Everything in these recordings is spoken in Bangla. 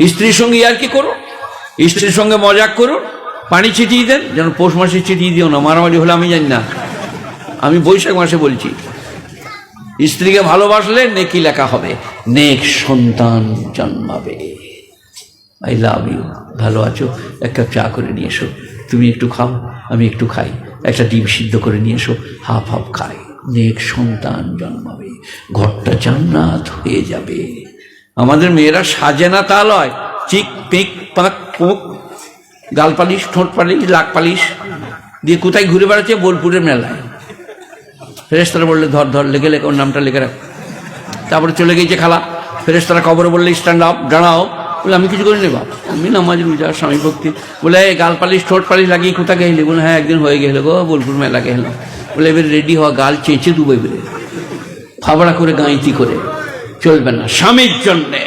স্ত্রীর সঙ্গে আর কি করো, স্ত্রীর সঙ্গে মজাক করো, পানি ছিটিয়ে দেন, যেন পৌষ মাসে ছিটিয়ে দিও না, মারামারি হলে আমি জানি না, আমি বৈশাখ মাসে বলছি। স্ত্রীকে ভালোবাসলে নেকি লেখা হবে, নেক সন্তান জন্মাবে। আই লাভ ইউ, ভালো আছো, এক কাপ চা করে নিয়ে এসো, তুমি একটু খাও আমি একটু খাই, একটা ডিম সিদ্ধ করে নিয়ে এসো, হাফ হাফ খাই, নেক সন্তান জন্মাবে, ঘরটা জান্নাত হয়ে যাবে। আমাদের মেয়েরা সাজে না তা লয়, চিক পিক পাক পুক, গাল পালিশ, ঠোঁট পালিশ, লাক পালিশ দিয়ে কোথায় ঘুরে বেড়াচ্ছে, বোলপুরের মেলায়। ফেরেশতারা বললে ধর ধর, লেগে লেগে ওর নামটা লেগে রাখ। তারপরে চলে গিয়েছে খালা, ফেরেশতারা কবরে বললে স্ট্যান্ড আপ, দাঁড়াও। বলে আমি কিছু করিনি বাপ, আমি নামাজ রোজা স্বামী ভক্তি। বলে গাল পালিশ ঠোঁট পালিশ লাগিয়ে কোথা গেলে? বলে হ্যাঁ একদিন হয়ে গেল গো, বোলপুর মেলা গেলাম। বলে এবার রেডি হওয়া, গাল চেঁচে ডুবে বেড়ে ফাবড়া করে গাঁইতি করে চলবে না। স্বামীর জন্যে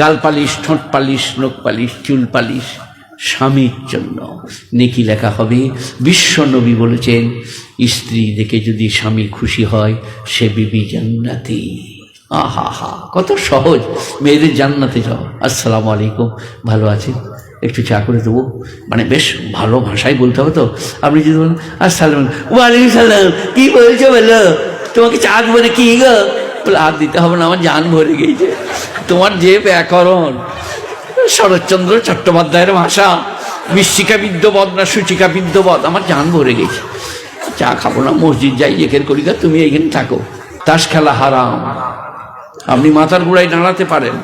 গাল পালিশ, ঠোঁট পালিশ, নখ পালিশ, চুল পালিশ, স্বামীর জন্য নেকি লেখা হবে। বিশ্ব নবী বলেছেন, স্ত্রী দেখে যদি স্বামী খুশি হয় সে বিবি জান্নাতি। আহা হা, কত সহজ। মেয়েদের জান্নাতে যাও, আসসালামু আলাইকুম, ভালো আছেন, একটু চা করে দেবো, মানে বেশ ভালো ভাষায় বলতে হবে তো। আপনি যদি বলেন আসসালাম ওয়ালাইকুম সালাম, কি বলছো বলো, তোমাকে চা দেবো কি গো? বলে আর দিতে হবে না, আমার জান ভরে গিয়েছে। তোমার যে ব্যাকরণ, শরৎচন্দ্র চট্টোপাধ্যায়ের ভাষা, মৃত্তিকা বিদ্যবদ না সূচিকা বিদ্যবদ, আমার জান ভরে গেছে। চা খাবো না, মসজিদ যাই, এখানে করি, তুমি এইখানে থাকো। তাস খেলা হারাম। আপনি মাথার গোড়ায় দাঁড়াতে পারেন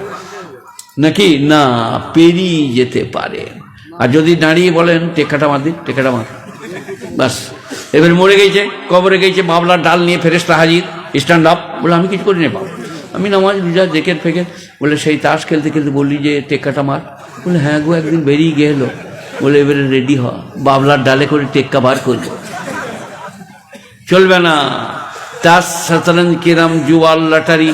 নাকি? না, পেরিয়ে যেতে পারেন। আর যদি দাঁড়িয়ে বলেন টেকাটা মার দিন, টেকাটা মার, বাস এবার মরে গেছে, কবরে গেছে, বাবলার ডাল নিয়ে ফেরেশতা হাজির, স্ট্যান্ড আপ। বলে আমি কিছু করি না বাবু, আমি নামাজ রোজা জেকের ফেকের। বলে সেই তাস খেলতে খেলতে বললি যে টেক্কাটা মার। বলে হ্যাঁ গো, একদিন বেরিয়ে গেল। বলে এবারে রেডি হ, বাবলার ডালে করে টেক্কা বার করবো, চলবে না। তাস, শতরঞ্জ, কেরাম, জুয়া, lottery,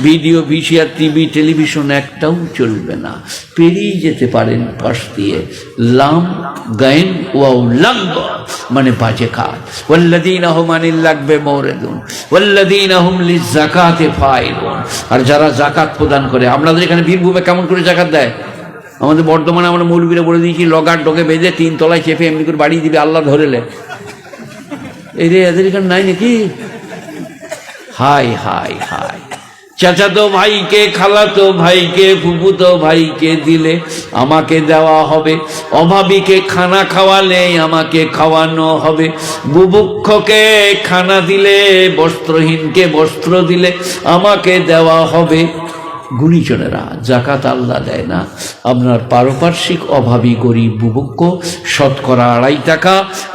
video, VCR, TV, television একটাও চলবে না। পেরিয়ে যেতে পারেন পাশ দিয়ে। লাম গাইন ওয়াও লাগ মানে বাজে কাজ। ওয়াল্লাযীনা হুম আনিল লাগবে মুরিদুন ওয়াল্লাযীনা হুম লিযাকাতি ফাইলুন। আর যারা যাকাত প্রদান করে, আপনাদের এখানে বীরভূমে কেমন করে যাকাত দেয়? আমাদের বর্ধমানে আমরা মৌলবীরা বলে দিয়েছি, লগার ডগে বেঁধে 3 তলায় চেপে এমনি করে বাড়ি দিবে, আল্লাহ ধরেলে। এই রে, এদের এখানে নাই নাকি? High high high. চাচাতো ভাইকে, খালাতো ভাইকে, ফুফুতো ভাইকে দিলে আমাকে দেওয়া হবে, অভাবীকে খানা খাওয়ালে আমাকে খাওয়ানো হবে, বুভুক্ষকে খানা দিলে, বস্ত্রহীনকে বস্ত্র দিলে আমাকে দেওয়া হবে। গুণীজনেরা, যাকাত আল্লাহ দেয় না। আপনার পারিপার্শ্বিক অভাবী গরিব বুভুক্ষ, শতকরা 2.5 টাকা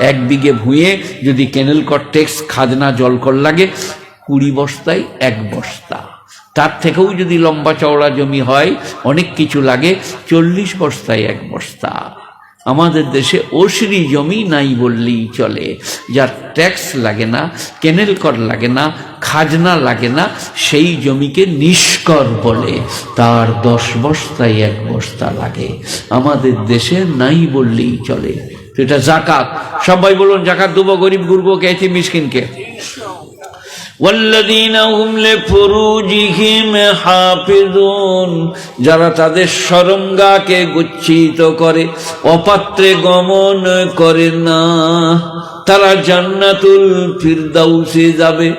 1 বিঘে ভুঁয়ে যদি কেনেল কর্টেক্স, খাজনা, জলকর লাগে, 20 বস্তায় 1 বস্তা। তার থেকেও যদি লম্বা চওড়া জমি হয়, অনেক কিছু লাগে, 40 বস্তায় 1 বস্তা। আমাদের দেশে ওসরি জমি নাই বললেই চলে, যার ট্যাক্স লাগে না, কেনেল কর লাগে না, খাজনা লাগে না, সেই জমিকে নিষ্কর বলে। তার 10 বস্তায় 1 বস্তা লাগে। আমাদের দেশে নাই বললেই চলে। তো এটা যাকাত। সবাই বলুন জাকাত দেবো, গরিব গুরবকে, এতিম মিসকিনকে। ওয়াল্লাযীনা হুম লিফুরুজিহিম হাফিজুন, যারা তাদের শরমগাকে গচ্ছিত করে, অপাত্রে গমন করে না, তারা জান্নাতুল ফিরদাউসে যাবে।